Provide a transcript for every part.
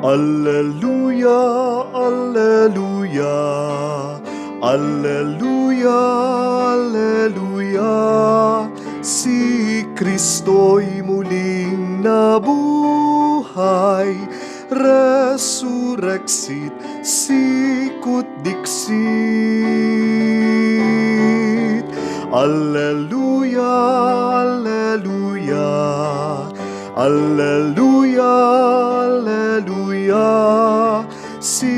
Alleluia, Alleluia, Alleluia, Alleluia. Si Kristo'y muling nabuhay, resurrexit sicut dixit. Alleluia, Alleluia, Alleluia, Alleluia. Si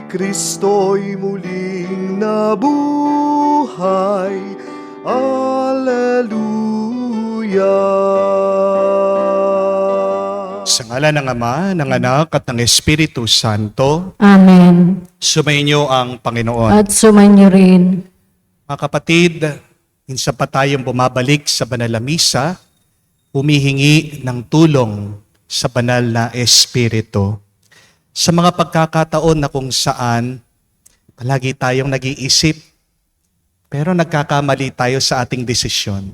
Kristo'y muling nabuhay, Alleluia. Sa ngalan ng Ama, ng Anak, at ng Espiritu Santo, Amen. sumainyo ang Panginoon. At sumanyo rin. Mga kapatid, minsan pa tayong bumabalik sa banal na misa, humihingi ng tulong sa banal na Espiritu. Sa mga pagkakataon na kung saan palagi tayong nag-iisip, pero nagkakamali tayo sa ating desisyon.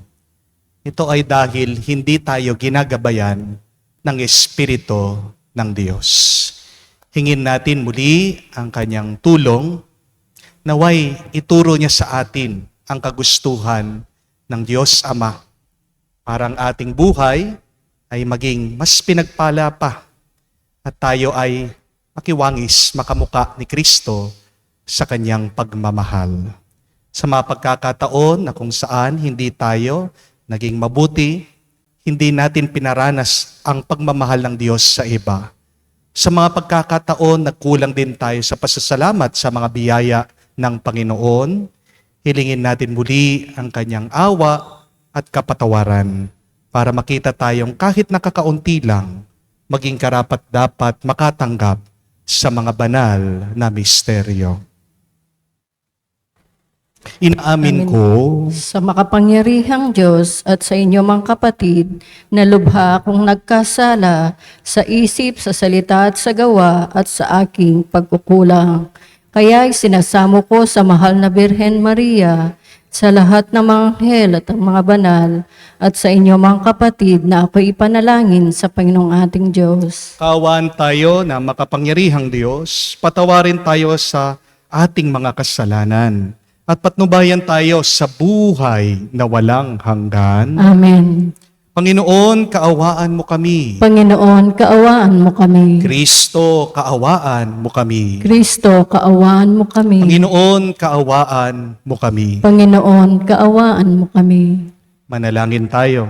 Ito ay dahil hindi tayo ginagabayan ng Espiritu ng Diyos. Hingin natin muli ang kanyang tulong, naway ituro niya sa atin ang kagustuhan ng Diyos Ama para ang ating buhay ay maging mas pinagpala pa at tayo ay makiwangis, makamuka ni Kristo sa kanyang pagmamahal. Sa mga pagkakataon na kung saan hindi tayo naging mabuti, hindi natin pinaranas ang pagmamahal ng Diyos sa iba. Sa mga pagkakataon na kulang din tayo sa pasasalamat sa mga biyaya ng Panginoon, hilingin natin muli ang kanyang awa at kapatawaran para makita tayong kahit nakakaunti lang, maging karapat-dapat makatanggap sa mga banal na misteryo. Inaamin ko Sa makapangyarihang Diyos at sa inyo mga kapatid, na lubha akong nagkasala sa isip, sa salita at sa gawa at sa aking pagkukulang. Kaya'y sinasamo ko sa mahal na Birhen Maria, sa lahat ng mga anghel at ang mga banal, at sa inyo mga kapatid na ako'y ipanalangin sa Panginoong ating Diyos. kaawaan tayo na makapangyarihang Diyos, patawarin tayo sa ating mga kasalanan at patnubayan tayo sa buhay na walang hanggan. Amen. Panginoon, kaawaan mo kami. Panginoon, kaawaan mo kami. Kristo, kaawaan mo kami. Kristo, kaawaan mo kami. Panginoon, kaawaan mo kami. Panginoon, kaawaan mo kami. Manalangin tayo.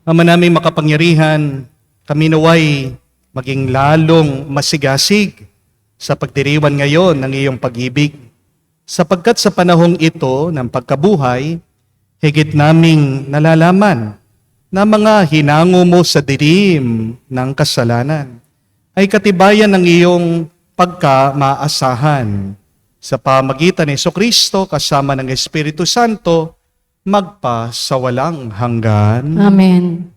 Ama naming makapangyarihan, kami naway maging lalong masigasig sa pagdiriwan ngayon ng iyong pag-ibig. Sapagkat sa panahong ito ng pagkabuhay, higit naming nalalaman na mga hinango mo sa dilim ng kasalanan ay katibayan ng iyong pagkamaasahan. Sa pamagitan ni Jesucristo kasama ng Espiritu Santo, magpa sa walang hanggan. Amen.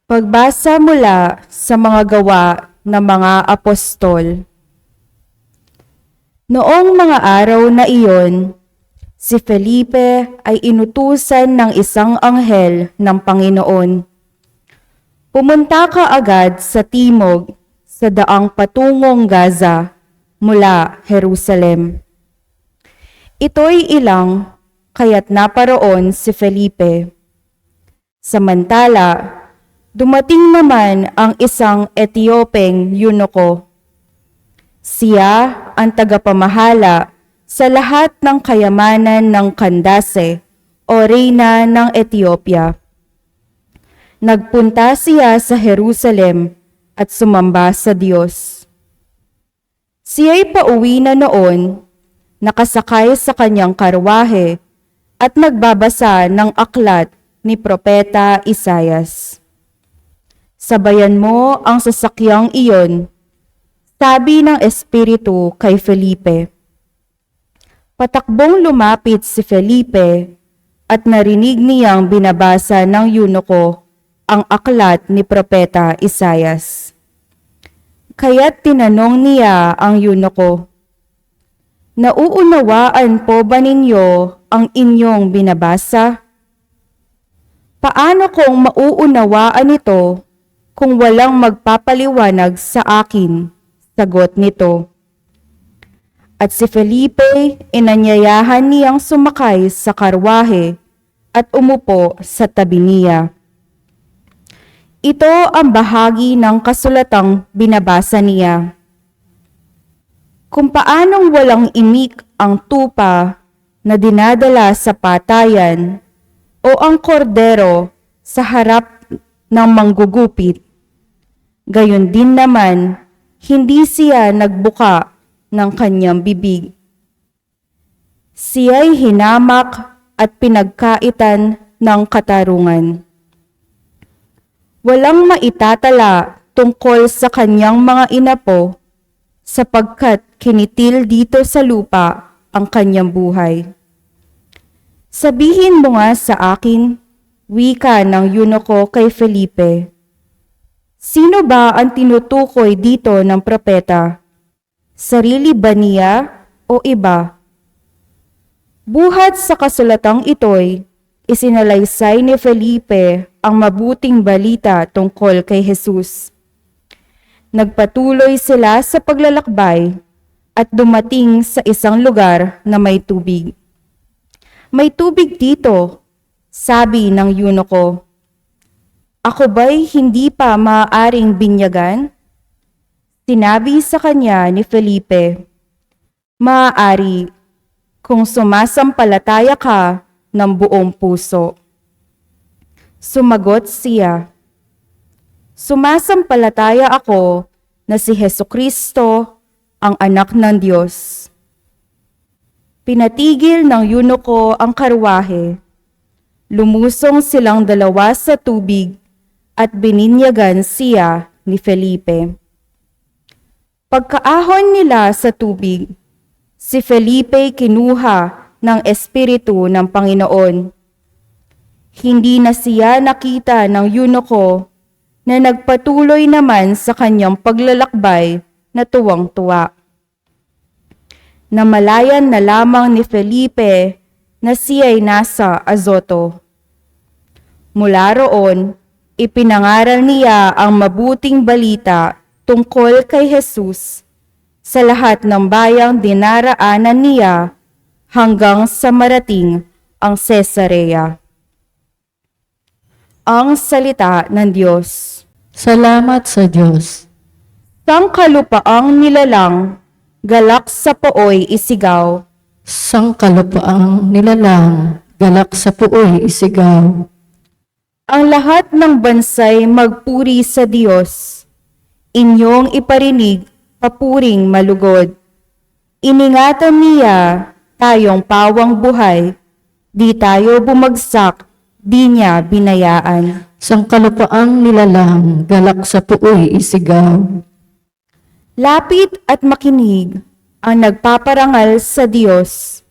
Pagbasa mula sa mga gawa ng mga apostol. Noong mga araw na iyon, si Felipe ay inutusan ng isang anghel ng Panginoon. Pumunta ka agad sa timog, sa daang patungong Gaza, mula Jerusalem. Ito'y ilang, kaya't naparoon si Felipe. Samantala, dumating naman ang isang Etiopeng eunuko. Siya ang tagapamahala sa lahat ng kayamanan ng Candace o reyna ng Ethiopia. Nagpunta siya sa Jerusalem at sumamba sa Diyos. Siya'y pauwi na noon, nakasakay sa kanyang karwahe at nagbabasa ng aklat ni Propeta Isaias. Sabayan mo ang sasakyang iyon, sabi ng Espiritu kay Felipe. Patakbong lumapit si Felipe at narinig niyang binabasa ng eunuko ang aklat ni Propeta Isaias. Kaya't tinanong niya ang eunuko, nauunawaan po ba ninyo ang inyong binabasa? Paano kong mauunawaan ito kung walang magpapaliwanag sa akin? Sagot nito. At si Felipe, inanyayahan niyang sumakay sa karwahe at umupo sa tabi niya. Ito ang bahagi ng kasulatang binabasa niya. Kung paanong walang imik ang tupa na dinadala sa patayan o ang kordero sa harap ng manggugupit, gayon din naman hindi siya nagbuka ng kanyang bibig. Siya'y hinamak at pinagkaitan ng katarungan. Walang maitatala tungkol sa kanyang mga inapo sapagkat kinitil dito sa lupa ang kanyang buhay. Sabihin mo nga sa akin, wika ng eunuko kay Felipe, sino ba ang tinutukoy dito ng propeta? Sarili ba niya o iba? Buhat sa kasulatang ito'y isinalaysay ni Felipe ang mabuting balita tungkol kay Jesus. Nagpatuloy sila sa paglalakbay at dumating sa isang lugar na may tubig. May tubig dito, sabi ng eunuko. Ako ba'y hindi pa maaaring binyagan? Sinabi sa kanya ni Felipe, maaari kung sumasampalataya ka ng buong puso. Sumagot siya, sumasampalataya ako na si Hesukristo ang anak ng Diyos. Pinatigil ng eunuko ang karwahe. Lumusong silang dalawa sa tubig at bininyagan siya ni Felipe. Pagkaahon nila sa tubig, si Felipe kinuha ng Espiritu ng Panginoon. Hindi na siya nakita ng eunuko na nagpatuloy naman sa kanyang paglalakbay na tuwang-tuwa. Namalayan na lamang ni Felipe na siya'y nasa Azoto. Mula roon, ipinangaral niya ang mabuting balita tungkol kay Jesus sa lahat ng bayang dinaraanan niya hanggang sa marating ang Cesarea. Ang salita ng Diyos. Salamat sa Diyos. Sangkalupaang nilalang, galak sa pooy isigaw. Sangkalupaang nilalang, galak sa puoy isigaw. Ang lahat ng bansay magpuri sa Diyos. Inyong iparinig, papuring malugod. Iningatan niya tayong pawang buhay. Di tayo bumagsak, di niya binayaan. Sangkalupaang nilalang, galak sa puoy isigaw. Lapit at makinig ang nagpaparangal sa Diyos,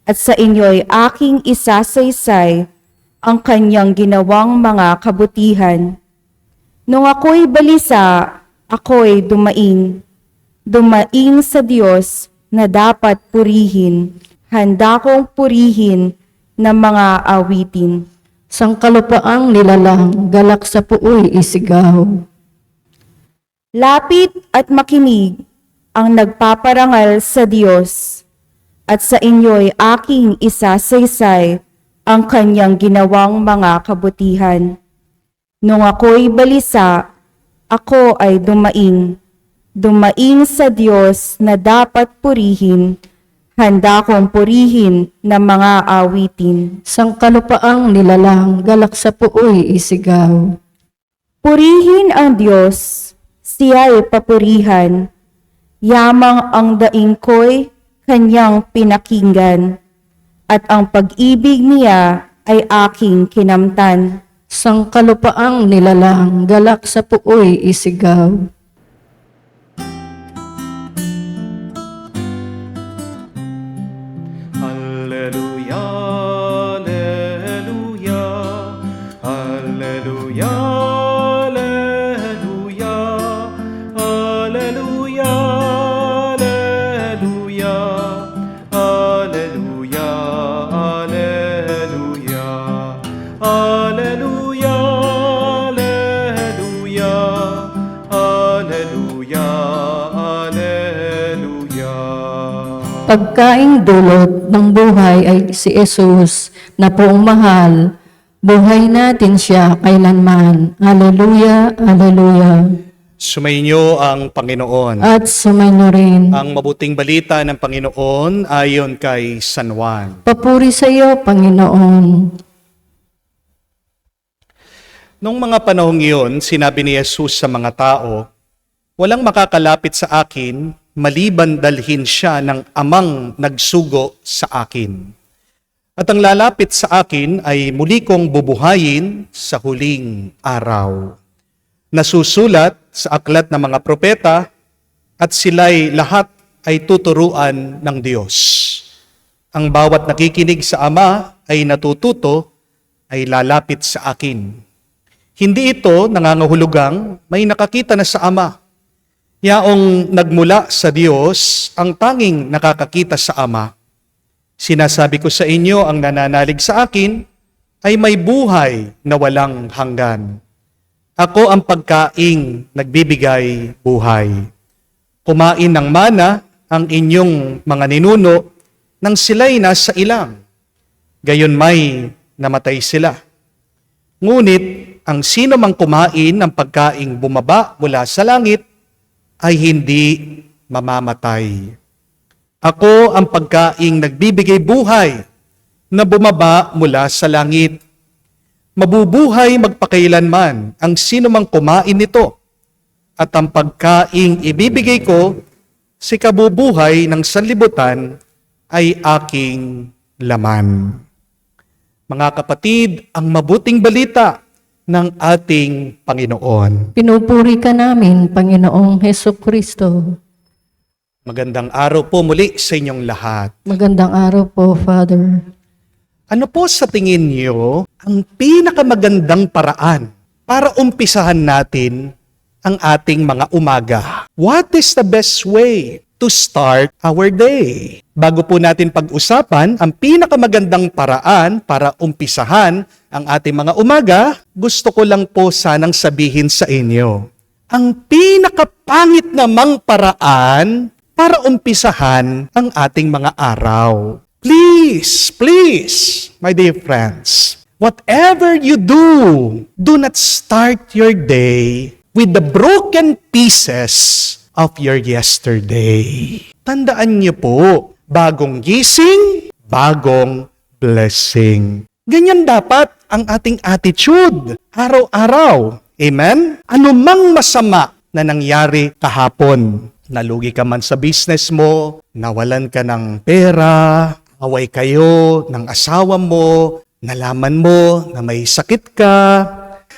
at sa inyo'y aking isasaysay ang kanyang ginawang mga kabutihan. Nung ako'y balisa, ako'y dumaing sa Diyos na dapat purihin. Handa kong purihin ng mga awitin. Sangkalupaang nilalang, galak sa puoy isigaw. Lapit at makinig ang nagpaparangal sa Diyos, at sa inyo'y aking isasaysay ang kanyang ginawang mga kabutihan. Nung ako'y balisa, ako ay dumaing sa Diyos na dapat purihin. Handa kong purihin ng mga awitin. Sangkalupaang nilalang, galak sa puoy isigaw. Purihin ang Diyos, siya'y papurihan. Yamang ang daing ko'y kanyang pinakinggan, at ang pag-ibig niya ay aking kinamtan. Sangkalupaang nilalang, galak sa puoy isigaw. Alleluia, alleluia, alleluia, alleluia, alleluia, alleluia, alleluia, alleluia. pagkaing dulot ng buhay ay si Jesus na poong mahal. Buhay natin siya kailanman. Hallelujah, hallelujah. Sumainyo ang Panginoon. At sumainyo rin. Ang mabuting balita ng Panginoon ayon kay San Juan. Papuri sa iyo, Panginoon. Noong mga panahong iyon, sinabi ni Jesus sa mga tao, walang makakalapit sa akin, maliban dalhin siya ng amang nagsugo sa akin. At ang lalapit sa akin ay muli kong bubuhayin sa huling araw. Nasusulat sa aklat ng mga propeta at sila'y lahat ay tuturuan ng Diyos. Ang bawat nakikinig sa Ama ay natututo ay lalapit sa akin. Hindi ito nangangahulugang may nakakita na sa Ama. Yaong nagmula sa Diyos ang tanging nakakakita sa Ama. Sinasabi ko sa inyo, ang nananalig sa akin ay may buhay na walang hanggan. Ako ang pagkaing nagbibigay buhay. Kumain ng mana ang inyong mga ninuno nang sila'y nasa ilang. Gayon may namatay sila. Ngunit ang sino mang kumain ng pagkaing bumaba mula sa langit ay hindi mamamatay. Ako ang pagkaing nagbibigay buhay na bumaba mula sa langit. Mabubuhay magpakailanman ang sino mang kumain nito. At ang pagkaing ibibigay ko, si kabubuhay ng sanlibutan ay aking laman. Mga kapatid, ang mabuting balita ng ating Panginoon. Pinupuri ka namin, Panginoong Hesukristo. Magandang araw po muli sa inyong lahat. Magandang araw po, Father. Ano po sa tingin niyo ang pinakamagandang paraan para umpisahan natin ang ating mga umaga? What is the best way to start our day? Bago po natin pag-usapan ang pinakamagandang paraan para umpisahan ang ating mga umaga, gusto ko lang po sanang sabihin sa inyo, ang pinakapangit namang paraan para umpisahan ang ating mga araw. Please, my dear friends, whatever you do not start your day with the broken pieces of your yesterday. Tandaan niyo po, bagong gising, bagong blessing. Ganyan dapat ang ating attitude, araw-araw. Amen? Ano mang masama na nangyari kahapon, nalugi ka man sa business mo, nawalan ka ng pera, away kayo ng asawa mo, nalaman mo na may sakit ka,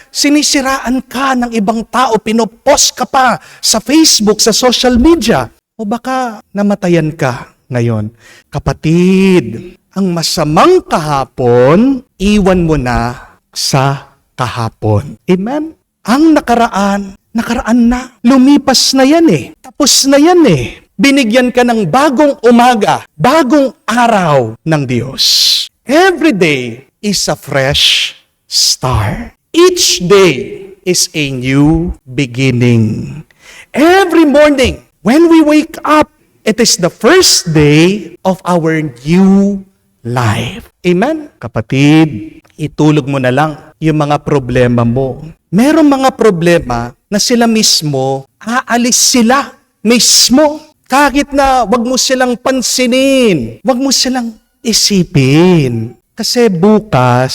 sinisiraan ka ng ibang tao, pinopost ka pa sa Facebook, sa social media, o baka namatayan ka ngayon. Kapatid, ang masamang kahapon, iwan mo na sa kahapon. Amen? Ang nakaraan na. Lumipas na yan eh. Tapos na yan eh. Binigyan ka ng bagong umaga, bagong araw ng Diyos. Every day is a fresh start. Each day is a new beginning. Every morning, when we wake up, it is the first day of our new life. Amen? Kapatid, itulog mo na lang yung mga problema mo. Merong mga problema na sila mismo, aalis sila mismo. Kahit na wag mo silang pansinin, wag mo silang isipin. Kasi bukas,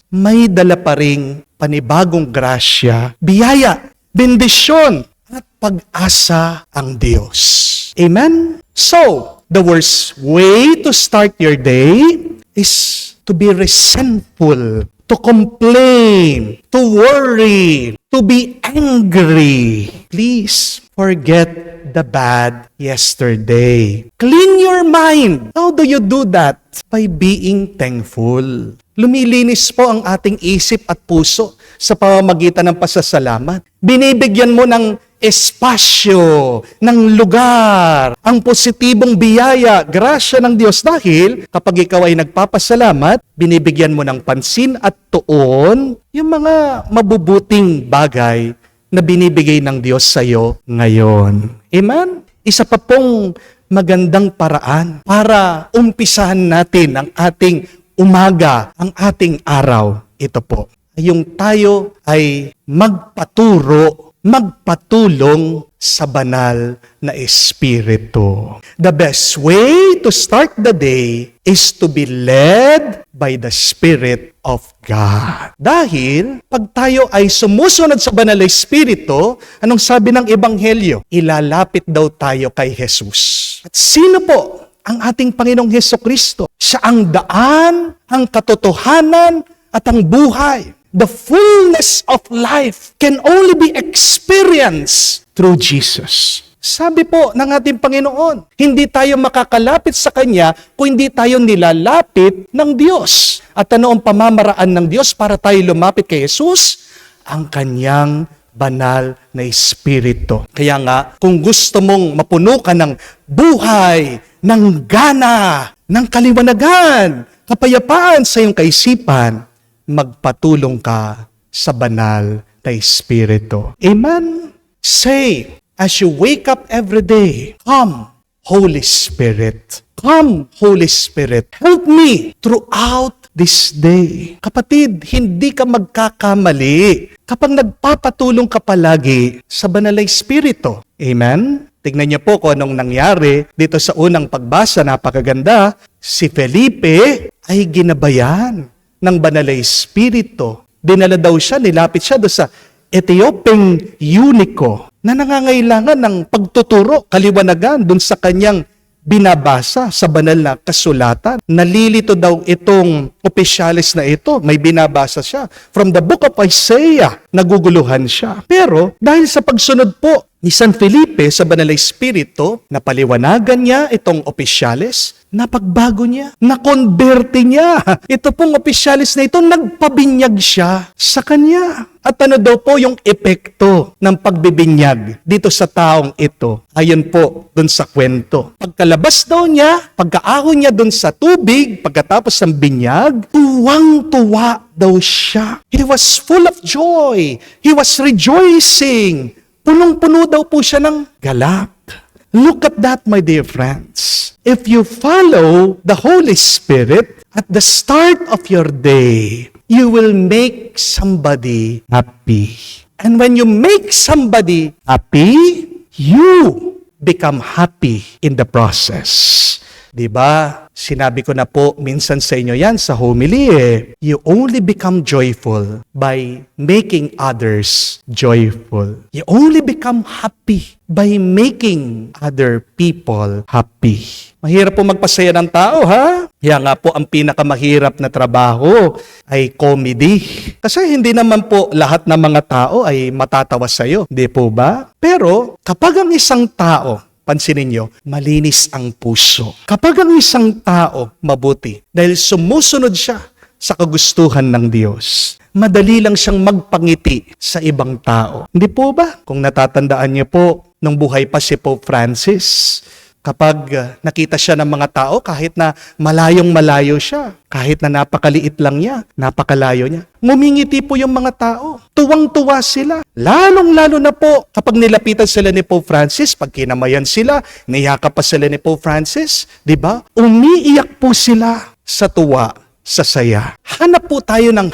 may dala pa ring panibagong grasya, biyaya, bendisyon, at pag-asa ang Diyos. Amen? So, the worst way to start your day is to be resentful, to complain, to worry, to be angry. Please forget the bad yesterday. Clean your mind. How do you do that? By being thankful. Lumilinis po ang ating isip at puso sa pamamagitan ng pasasalamat. Binibigyan mo ng espasyo, ng lugar, ang positibong biyaya, grasya ng Diyos dahil kapag ikaw ay nagpapasalamat, binibigyan mo ng pansin at tuon yung mga mabubuting bagay na binibigay ng Diyos sa iyo ngayon. Amen? Isa pa pong magandang paraan para umpisahan natin ang ating umaga, ang ating araw. Ito po, yung tayo ay magpatulong sa banal na Espiritu. The best way to start the day is to be led by the Spirit of God. Dahil pag tayo ay sumusunod sa banal na Espiritu, anong sabi ng Ebanghelyo? Ilalapit daw tayo kay Jesus. At sino po ang ating Panginoong Hesukristo? Siya ang daan, ang katotohanan, at ang buhay. The fullness of life can only be experienced through Jesus. Sabi po ng ating Panginoon, hindi tayo makakalapit sa Kanya kung hindi tayo nilalapit ng Diyos. At ano ang pamamaraan ng Diyos para tayo lumapit kay Jesus? Ang Kanyang banal na Espiritu. Kaya nga, kung gusto mong mapuno ka ng buhay, ng gana, ng kaliwanagan, kapayapaan sa iyong kaisipan, magpatulong ka sa banal na Espiritu. Amen? Say, as you wake up every day, come, Holy Spirit. Come, Holy Spirit. Help me throughout this day. Kapatid, hindi ka magkakamali kapag nagpapatulong ka palagi sa banal na Espiritu. Amen? Tignan niyo po kung anong nangyari dito sa unang pagbasa, napakaganda. Si Felipe ay ginabayan ng banal na Espiritu. Dinala daw siya, nilapit siya doon sa Ethiopiang eunuko na nangangailangan ng pagtuturo, kaliwanagan doon sa kanyang binabasa sa banal na kasulatan. Nalilito daw itong opisyalis na ito. May binabasa siya. From the book of Isaiah, naguguluhan siya. Pero dahil sa pagsunod po ni San Felipe sa banal na Espiritu, napaliwanagan niya itong opisyalis, napagbago niya, nakonberte niya. Ito pong opisyalis na ito, nagpabinyag siya sa kanya. At ano daw po yung epekto ng pagbibinyag dito sa taong ito? Ayon po dun sa kwento. Pagkalabas daw niya, pagkaahon niya dun sa tubig, pagkatapos ng binyag, tuwang-tuwa daw siya. He was full of joy. He was rejoicing. Punong-puno daw po siya ng galak. Look at that, my dear friends. If you follow the Holy Spirit at the start of your day, you will make somebody happy. And when you make somebody happy, you become happy in the process. Diba? Sinabi ko na po minsan sa inyo yan sa homily You only become joyful by making others joyful. You only become happy by making other people happy. Mahirap po magpasaya ng tao, ha? Kaya nga po ang pinakamahirap na trabaho ay comedy. Kasi hindi naman po lahat ng mga tao ay matatawa sa iyo, di po ba? Pero kapag ang isang tao, pansinin nyo, malinis ang puso. Kapag ang isang tao mabuti, dahil sumusunod siya sa kagustuhan ng Diyos, madali lang siyang magpangiti sa ibang tao. Hindi po ba? Kung natatandaan niyo po, nung buhay pa si Pope Francis, kapag nakita siya ng mga tao, kahit na malayong-malayo siya, kahit na napakaliit lang niya, napakalayo niya, ngumingiti po yung mga tao. Tuwang-tuwa sila. Lalong-lalo na po kapag nilapitan sila ni Pope Francis, pag kinamayan sila, niyakap pa sila ni Pope Francis, di ba? Umiiyak po sila sa tuwa, sa saya. Hanap po tayo ng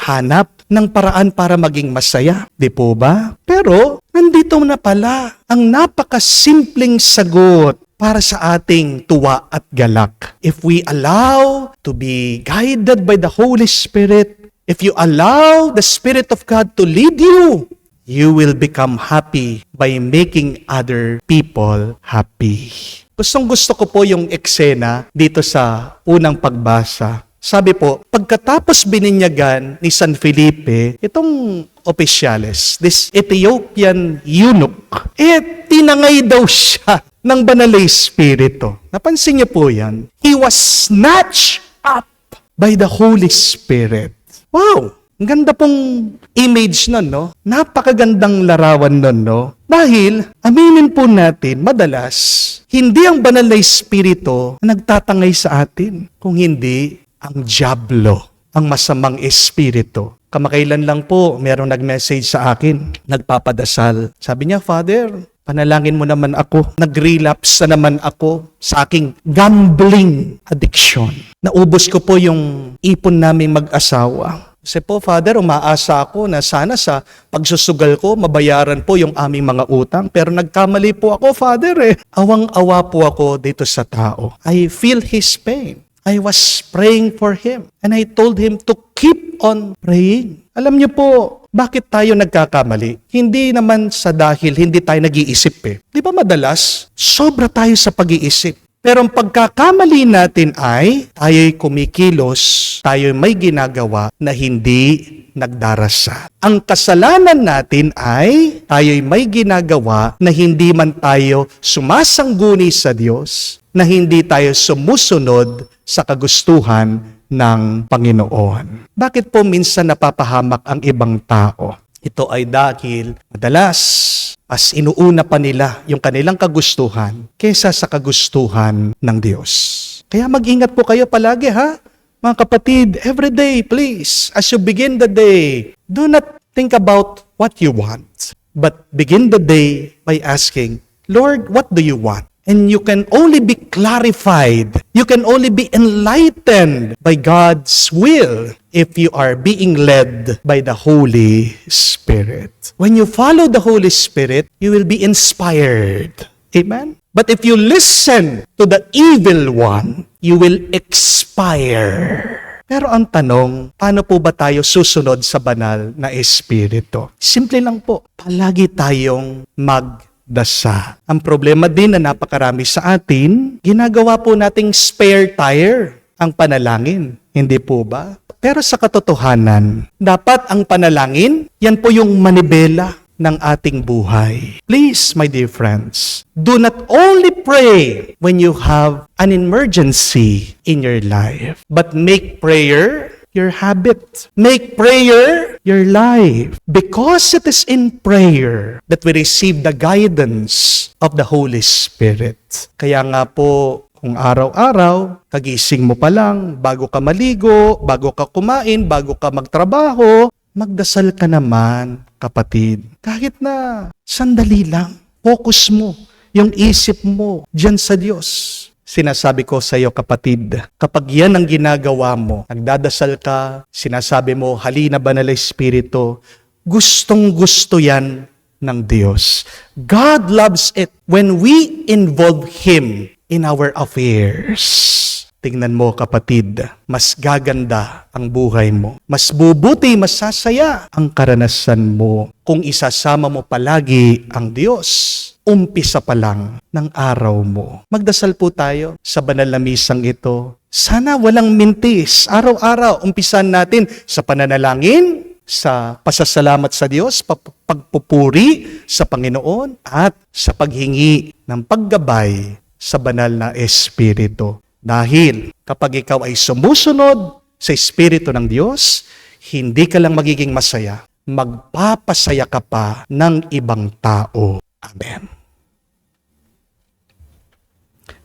paraan para maging masaya, di po ba? Pero, nandito na pala ang napakasimpleng sagot para sa ating tuwa at galak. If we allow to be guided by the Holy Spirit, if you allow the Spirit of God to lead you, you will become happy by making other people happy. Gustong-gusto ko po yung eksena dito sa unang pagbasa. Sabi po, pagkatapos bininyagan ni San Felipe, itong opisyalis, this Ethiopian eunuch, tinangay daw siya ng banal na Espiritu. Napansin niyo po yan? He was snatched up by the Holy Spirit. Wow! Ang ganda pong image nun, no? Napakagandang larawan nun, no? Dahil, aminin po natin, madalas, hindi ang banal na Espiritu nagtatangay sa atin, kung hindi ang dyablo, ang masamang espiritu. Kamakailan lang po, merong nag-message sa akin, nagpapadasal. Sabi niya, Father, panalangin mo naman ako. Nag-relapse na naman ako sa aking gambling addiction. Naubos ko po yung ipon naming mag-asawa. Kasi po, Father, umaasa ako na sana sa pagsusugal ko, mabayaran po yung aming mga utang. Pero nagkamali po ako, Father. Awang-awa po ako dito sa tao. I feel his pain. I was praying for him. And I told him to keep on praying. Alam niyo po, bakit tayo nagkakamali? Hindi naman sa dahil hindi tayo nag-iisip Di ba madalas? Sobra tayo sa pag-iisip. Pero ang pagkakamali natin ay tayo'y kumikilos, tayo'y may ginagawa na hindi nagdarasal. Ang kasalanan natin ay tayo'y may ginagawa na hindi man tayo sumasangguni sa Diyos, na hindi tayo sumusunod sa kagustuhan ng Panginoon. Bakit po minsan napapahamak ang ibang tao? Ito ay dahil madalas mas inuuna pa nila yung kanilang kagustuhan kaysa sa kagustuhan ng Diyos. Kaya mag-ingat po kayo palagi mga kapatid, every day please, as you begin the day, do not think about what you want, but begin the day by asking, Lord, what do you want? And you can only be clarified, you can only be enlightened by God's will if you are being led by the Holy Spirit. When you follow the Holy Spirit, you will be inspired. Amen? But if you listen to the evil one, you will expire. Pero ang tanong, paano po ba tayo susunod sa banal na Espiritu? Simple lang po, palagi tayong magdasal. Ang problema din na napakarami sa atin, ginagawa po nating spare tire ang panalangin. Hindi po ba? Pero sa katotohanan, dapat ang panalangin, yan po yung manibela ng ating buhay. Please, my dear friends, do not only pray when you have an emergency in your life, but make prayer your habit. Make prayer your life. Because it is in prayer that we receive the guidance of the Holy Spirit. Kaya nga po, kung araw-araw, kagising mo pa lang, bago ka maligo, bago ka kumain, bago ka magtrabaho, magdasal ka naman, kapatid. Kahit na sandali lang, focus mo yung isip mo diyan sa Diyos. Sinasabi ko sa iyo, kapatid, kapag yan ang ginagawa mo, nagdadasal ka, sinasabi mo, halina Banal na Espiritu, gustong-gusto yan ng Diyos. God loves it when we involve Him in our affairs. Tingnan mo, kapatid, mas gaganda ang buhay mo. Mas bubuti, mas sasaya ang karanasan mo kung isasama mo palagi ang Diyos. Umpisa pa lang ng araw mo. Magdasal po tayo sa banal na misang ito. Sana walang mintis. Araw-araw, umpisan natin sa pananalangin, sa pasasalamat sa Diyos, pagpupuri sa Panginoon, at sa paghingi ng paggabay sa banal na Espiritu. Dahil kapag ikaw ay sumusunod sa Espiritu ng Diyos, hindi ka lang magiging masaya, magpapasaya ka pa ng ibang tao. Amen.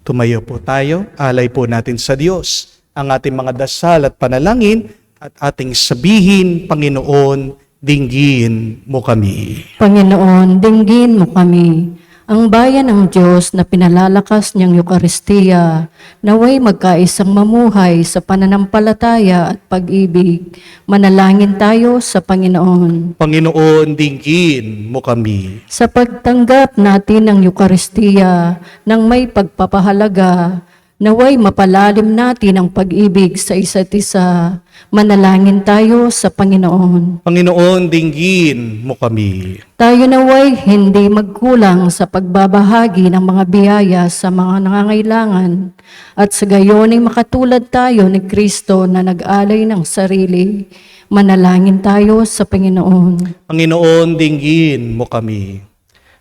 Tumayo po tayo, alay po natin sa Diyos ang ating mga dasal at panalangin at ating sabihin, Panginoon, dinggin mo kami. Panginoon, dinggin mo kami. Ang bayan ng Diyos na pinalalakas niyang Eukaristiya, naway magkaisang mamuhay sa pananampalataya at pag-ibig. Manalangin tayo sa Panginoon. Panginoon, dinggin mo kami. Sa pagtanggap natin ng Eukaristiya ng may pagpapahalaga, naway mapalalim natin ang pag-ibig sa isa't isa. Manalangin tayo sa Panginoon. Panginoon, dinggin mo kami. Tayo naway hindi magkulang sa pagbabahagi ng mga biyaya sa mga nangangailangan at sa gayon ay makatulad tayo ni Kristo na nag-alay ng sarili. Manalangin tayo sa Panginoon. Panginoon, dinggin mo kami.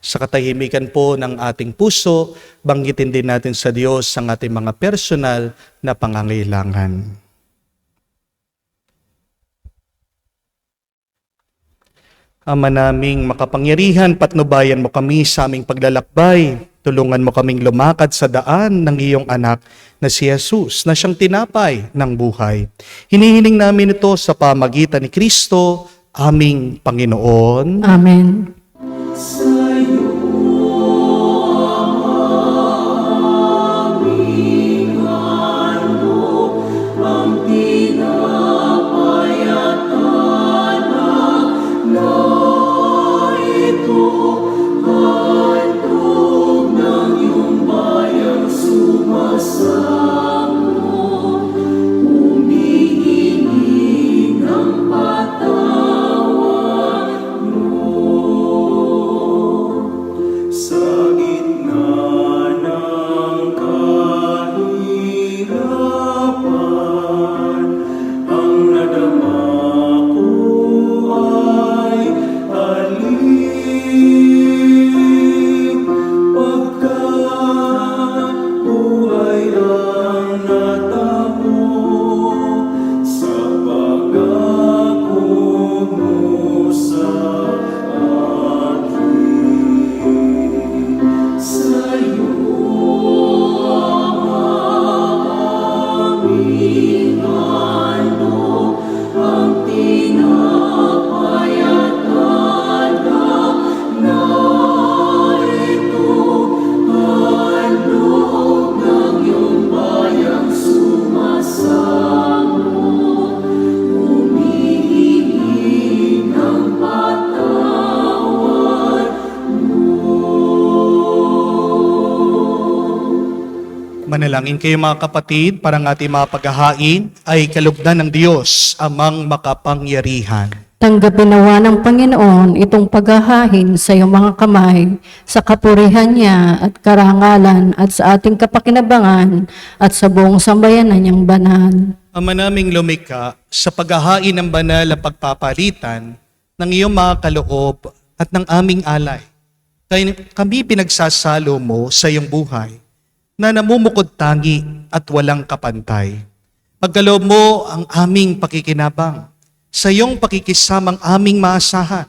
Sa katahimikan po ng ating puso, banggitin din natin sa Diyos ang ating mga personal na pangangailangan. Ama naming makapangyarihan, patnubayan mo kami sa aming paglalakbay. Tulungan mo kaming lumakad sa daan ng iyong anak na si Jesus, na siyang tinapay ng buhay. Hinihiling namin ito sa pamagitan ni Kristo, aming Panginoon. Amen. Sa'yo sa pagkako mo sa akin. Sa'yo ang aming handog, ang tinapay at alak na ito, handog ng iyong bayang sumasamo, humihingi ng patawad Manalangin kayo mga kapatid para ang ating mga paghahain ay kalugdan ng Diyos amang makapangyarihan. Tanggapin nawa ng Panginoon itong paghahain sa iyong mga kamay, sa kapurihan niya at karangalan at sa ating kapakinabangan at sa buong sambayanan niyang banal. Ama naming lumikha, sa paghahain ng banal na pagpapalitan ng iyong mga kaloob at ng aming alay, kami pinagsasalo mo sa iyong buhay na namumukod tangi at walang kapantay. Pagkaloob mo ang aming pakikinabang, sa iyong pakikisamang aming maasahan.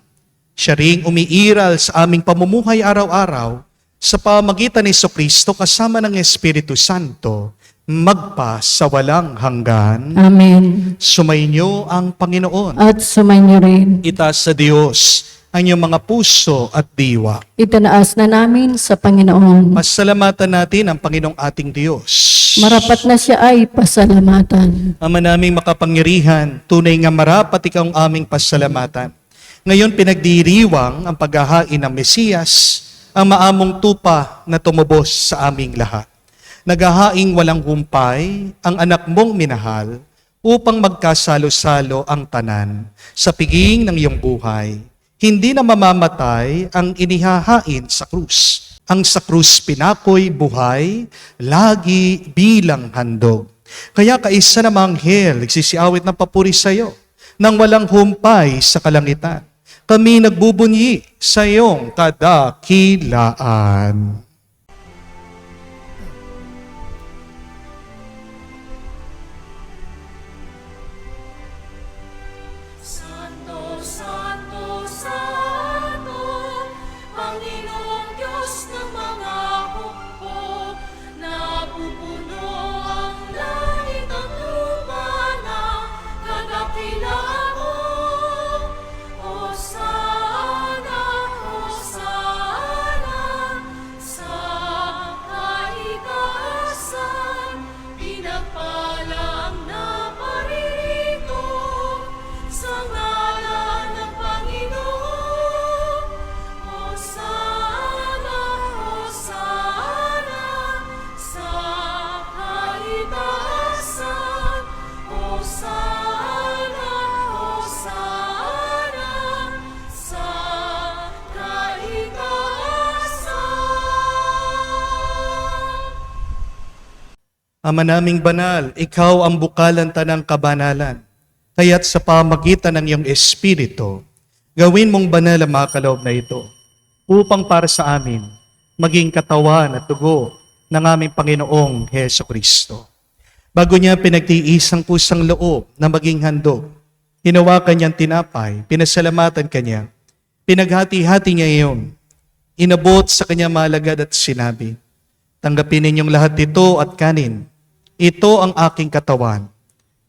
Siya ring umiiral sa aming pamumuhay araw-araw sa pamagitan ni Jesucristo kasama ng Espiritu Santo, magpa sa walang hanggan. Amen. Sumainyo ang Panginoon. At sumainyo rin. Itaas sa Diyos ang iyong mga puso at diwa. Itinaas na namin sa Panginoon. Pasalamatan natin ang Panginoong ating Diyos. Marapat na siya ay pasalamatan. Ama naming makapangyarihan, tunay nga marapat ikaw ang aming pasalamatan. Ngayon pinagdiriwang ang paghahain ng Mesiyas, ang maamong tupa na tumubos sa aming lahat. Naghahaing walang humpay, ang anak mong minahal, upang magkasalo-salo ang tanan sa piging ng iyong buhay. Hindi na mamamatay ang inihahain sa krus. Ang sa krus pinakoy buhay, lagi bilang handog. Kaya kaisa na mga anghel, nagsisiawit ng papuri sa iyo, nang walang humpay sa kalangitan. Kami nagbubunyi sa iyong kadakilaan. Santo, Santo, Santo, Panginoong Diyos ng mga hukbo, napupuno ang langit at lupa ng kadakilaan mo. Hosana, Hosana, sa kaitaasan, pinagpala ang naparirito sa ngalan ng Panginoon. Hosana, Hosana, sa kaitaasan. Hosana, Hosana, sa kaitaasan. Ama naming banal, ikaw ang bukalan tanang kabanalan. Kaya't sa pamagitan ng iyong Espiritu, gawin mong banal ang mga kaloob na ito, upang para sa amin, maging katawan at dugo ng aming Panginoong Heso Kristo. Bago niya pinagtiis ang pusang loob na maging handog, hinawakan niyang tinapay, pinasalamatan kanya, pinaghati-hati niya iyon, inabot sa kanya malagad at sinabi, tanggapin ninyong lahat ito at kanin, ito ang aking katawan,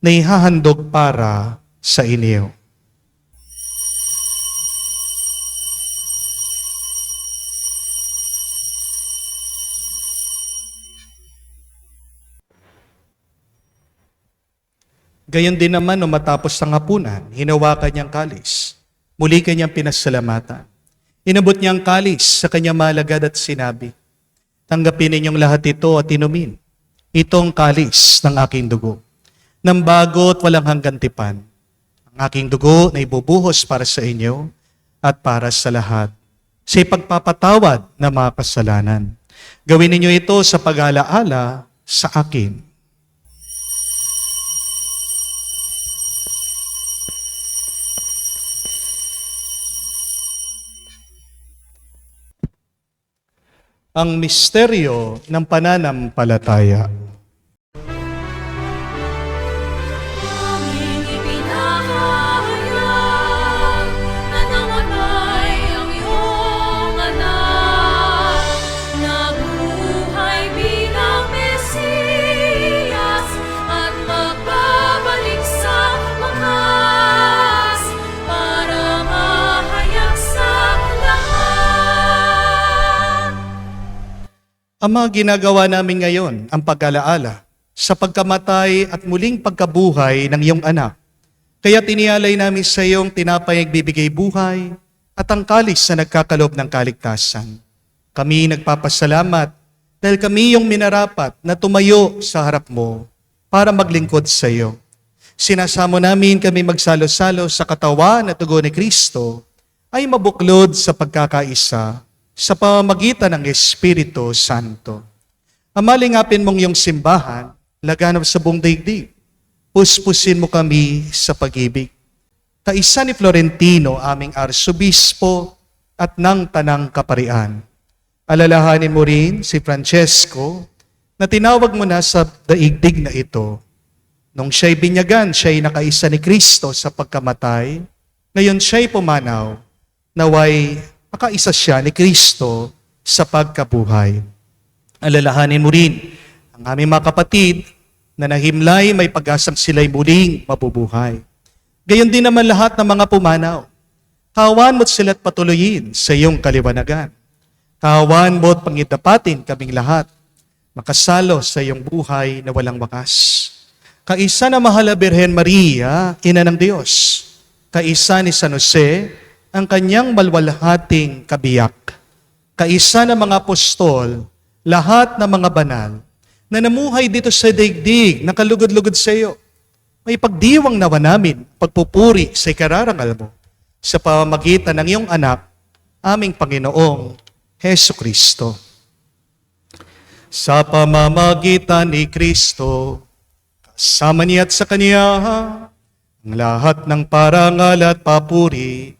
na ihahandog para sa inyo. Gayon din naman nung matapos ang hapunan, hinawakan niyang kalis. Muli kanyang pinasalamatan. Inabot niyang kalis sa kanyang malagad at sinabi, tanggapin ninyong lahat ito at inumin. Itong kalis ng aking dugo, ng bago at walang hanggang tipan. Ang aking dugo na ibubuhos para sa inyo at para sa lahat, sa ipagpapatawad ng mga kasalanan. Gawin ninyo ito sa pag-alaala sa akin. Ang misteryo ng pananampalataya. Ang mga ginagawa namin ngayon, ang pag-alaala sa pagkamatay at muling pagkabuhay ng iyong anak. Kaya tinialay namin sa iyong tinapay nagbibigay buhay at ang kalis na nagkakalob ng kaligtasan. Kami nagpapasalamat dahil kami yung minarapat na tumayo sa harap mo para maglingkod sa iyo. Sinasamo namin kami magsalo-salo sa katawan at dugo ni Kristo ay mabuklod sa pagkakaisa sa pamamagitan ng Espiritu Santo. Amalingapin mong iyong simbahan, laganap sa buong daigdig. Puspusin mo kami sa pag-ibig. Kaisa ni Florentino, aming arsobispo at ng Tanang Kaparian. Alalahanin mo rin si Francesco na tinawag mo na sa daigdig na ito. Nung siya'y binyagan, siya'y nakaisa ni Kristo sa pagkamatay. Ngayon siya'y pumanaw, naway nakaisa siya ni Kristo sa pagkabuhay. Alalahanin mo rin ang aming mga kapatid na nahimlay may pag-asang sila'y muling mabubuhay. Gayon din naman lahat ng mga pumanaw. Kawan mo't sila't patuloyin sa iyong kaliwanagan. Kawan mo't pangidapatin kaming lahat, makasalo sa iyong buhay na walang wakas. Kaisa na mahal na Birhen Maria, Ina ng Diyos. Kaisa ni San Jose, ang kanyang malwalhating kabiyak. Kaisa ng mga apostol, lahat ng mga banal, na namuhay dito sa daigdig, nakalugod-lugod sa iyo. May pagdiwang nawa namin, pagpupuri sa ikararangal mo, sa pamamagitan ng iyong anak, aming Panginoong Hesu Kristo. Sa pamamagitan ni Kristo, kasama niya at sa Kanya, ang lahat ng parangal at papuri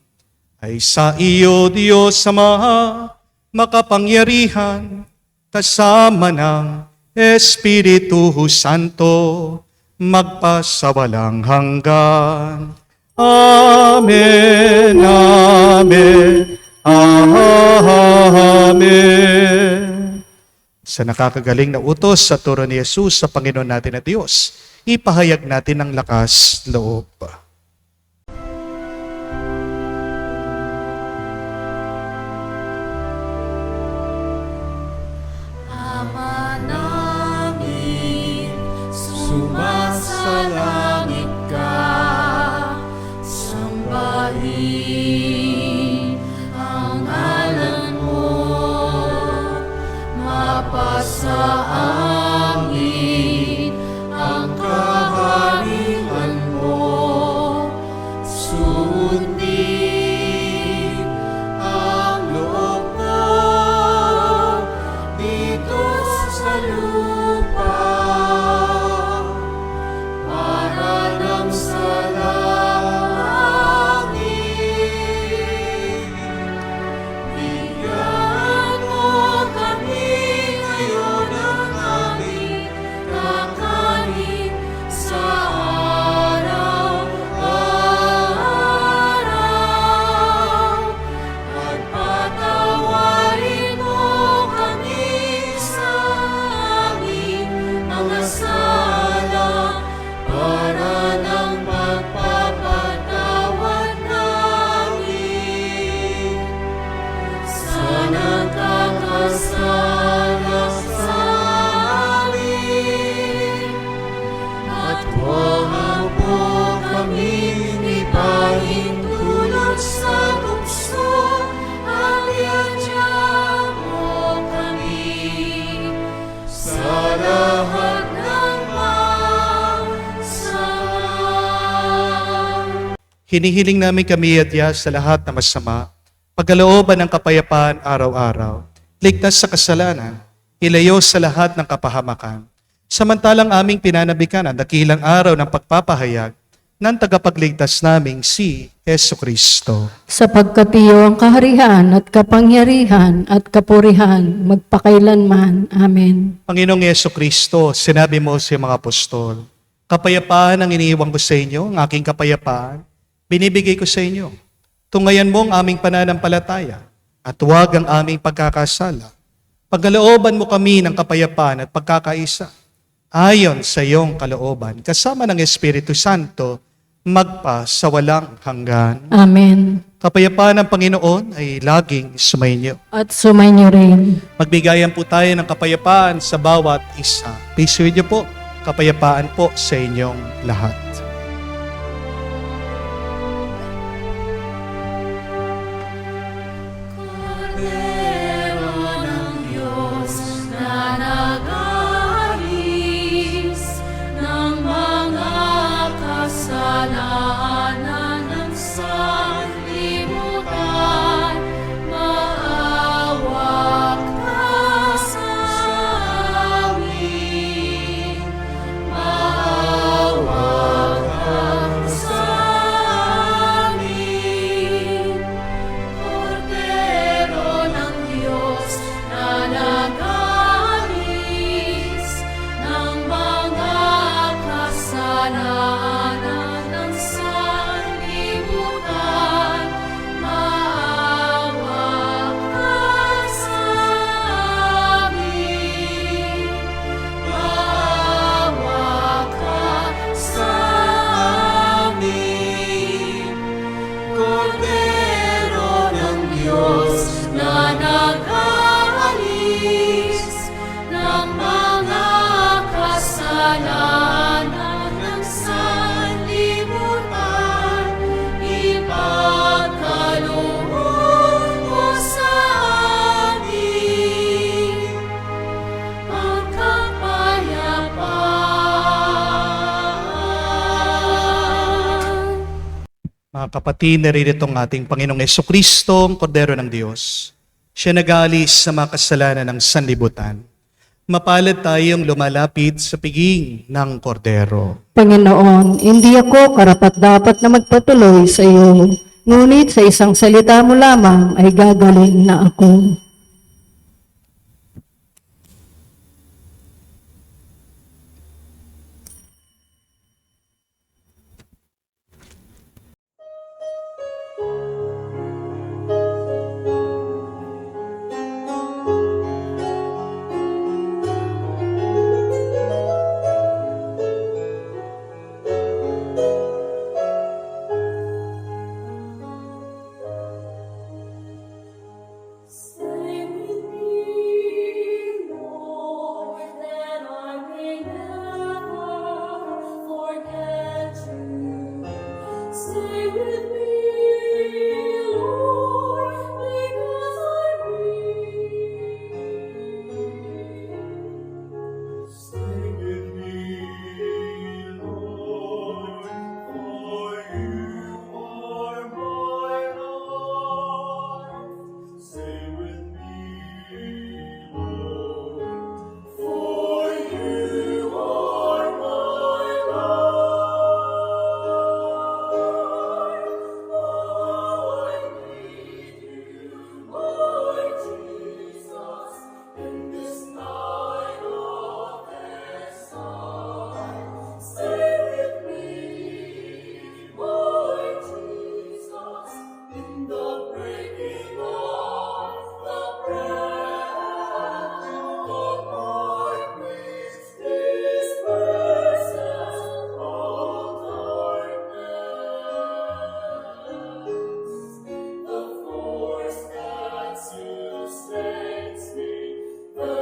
ay sa iyo, Diyos Ama, makapangyarihan, kasama ng Espiritu Santo, magpasawalang hanggan. Amen, Amen, Amen. Sa nakakagaling na utos sa turo ni Jesus sa Panginoon natin na Diyos, ipahayag natin ang lakas loob. Ama namin, sumasalangit ka, sambahin ang ngalan mo, mapasa amin ang kaharian mo, sundin ang loob mo dito sa lupa para nang sa langit. Bigyan mo kami ngayon ng aming kakanin sa araw-araw. At patawarin mo kami sa aming mga sala para nang magpapatawad namin sa nagkakasala sa amin. At huwag mo kaming ipahintulot sa tukso, at iadya mo kami sa lahat ng masama. Hinihiling namin kami adya sa lahat na masama, pagkalooban ng kapayapaan araw-araw, ligtas sa kasalanan, ilayo sa lahat ng kapahamakan. Samantalang aming pinanabikan ang dakilang araw ng pagpapahayag ng tagapagligtas naming si Hesu Kristo. Sapagkat iyo ang kaharian at kapangyarihan at kapurihan magpakailanman. Amen. Panginoong Hesu Kristo, sinabi mo sa mga apostol, kapayapaan ang iniiwan ko sa inyo, ang aking kapayapaan, binibigay ko sa inyo. Tungayan mo ang aming pananampalataya at huwag ang aming pagkakasala. Pagkalooban mo kami ng kapayapaan at pagkakaisa, ayon sa iyong kalooban, kasama ng Espiritu Santo, magpa sa walang hanggan. Amen. Kapayapaan ng Panginoon ay laging sumainyo. At sumainyo rin. Magbigayan po tayo ng kapayapaan sa bawat isa. Peace with you po. Kapayapaan po sa inyong lahat. Cordero ng Diyos na nag-aalis ng mga kasalanan ng sanlibutan, maawa ka sa amin. Maawa ka sa amin. Cordero ng Diyos na nag-aalis ng mga kasalanan ng sanlibutan, maawa ka sa amin. Maawa ka sa amin. Cordero ng Diyos na nag-aalis ng mga kasalanan ng sanlibutan, ipagkaloob mo sa amin ang kapayapaan. Mga kapatid, naririto ang ating Panginoong Jesucristo, ang Kordero ng Diyos. Siya nag-aalis sa mga kasalanan ng sanlibutan. Mapalad tayong lumalapit sa piging ng Kordero. Panginoon, hindi ako karapat-dapat na magpatuloy sa iyo. Ngunit sa isang salita mo lamang ay gagaling na ako. Stay with me, Lord, that I may never forget you. Stay with me, Lord, because I need. Stay with me, Lord, for you are my life. Stay with me, Lord, for you are my life. Oh, I need you, Lord Jesus, in this night of exile. Stay with me, Lord Jesus, in the breaking of the breath of darkness, disperses all darkness. The force that sustains me, the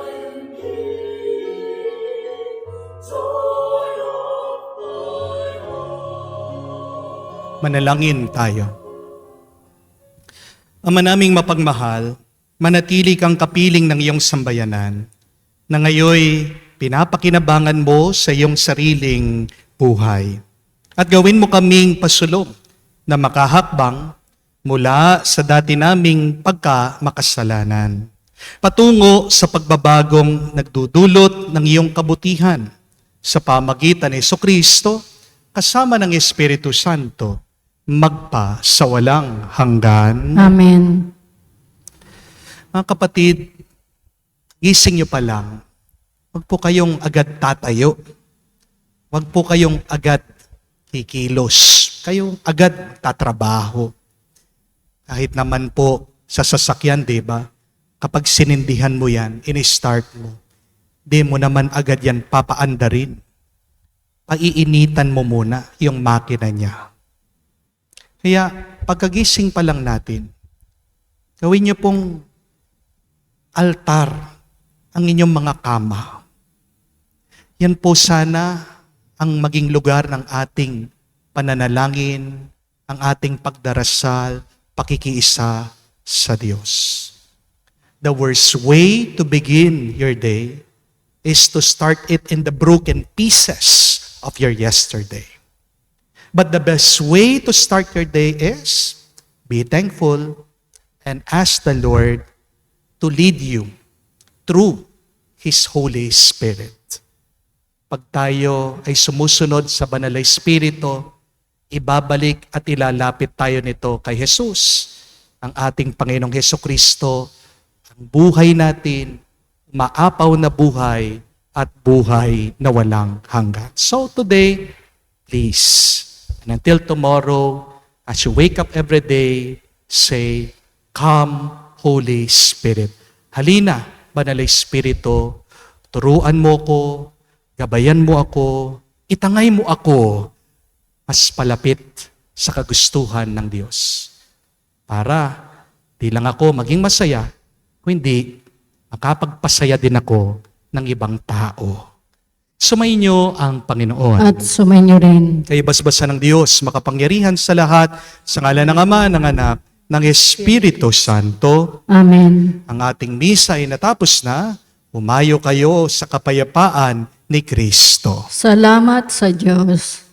unique joy of my heart. Manalangin tayo. Ama naming mapagmahal, manatili kang kapiling ng iyong sambayanan, na ngayoy pinapakinabangan mo sa iyong sariling buhay. At gawin mo kaming pasulong na makahakbang mula sa dati naming pagkamakasalanan, patungo sa pagbabagong nagdudulot ng iyong kabutihan sa pamagitan ni Jesucristo kasama ng Espiritu Santo, magpa sa walang hanggan. Amen. Mga kapatid, gising nyo pa lang. Huwag po kayong agad tatayo. Huwag po kayong agad kikilos. Kayong agad tatrabaho. Kahit naman po sa sasakyan, di ba? Kapag sinindihan mo yan, in-start mo, di mo naman agad yan papaandarin. Paiinitan mo muna yung makina niya. Kaya pagkagising pa lang natin, gawin niyo pong altar ang inyong mga kama. Yan po sana ang maging lugar ng ating pananalangin, ang ating pagdarasal, pakikiisa sa Diyos. The worst way to begin your day is to start it in the broken pieces of your yesterday. But the best way to start your day is be thankful and ask the Lord to lead you through His Holy Spirit. Pag tayo ay sumusunod sa Banal na Espiritu, ibabalik at ilalapit tayo nito kay Jesus, ang ating Panginoong Hesukristo, ang buhay natin, maapaw na buhay at buhay na walang hanggan. So today, please, and until tomorrow, as you wake up every day, say, "Come, Holy Spirit." Halina, Banal na Espiritu, turuan mo ko, gabayan mo ako, itangay mo ako mas palapit sa kagustuhan ng Diyos. Para di lang ako maging masaya, kundi makapagpasaya din ako ng ibang tao. Sumainyo ang Panginoon. At sumainyo rin. Kayo basbasa ng Diyos, makapangyarihan sa lahat, sa ngalan ng Ama, ng Anak, ng Espiritu Santo. Amen. Ang ating misa ay natapos na. Umayo kayo sa kapayapaan ni Kristo. Salamat sa Diyos.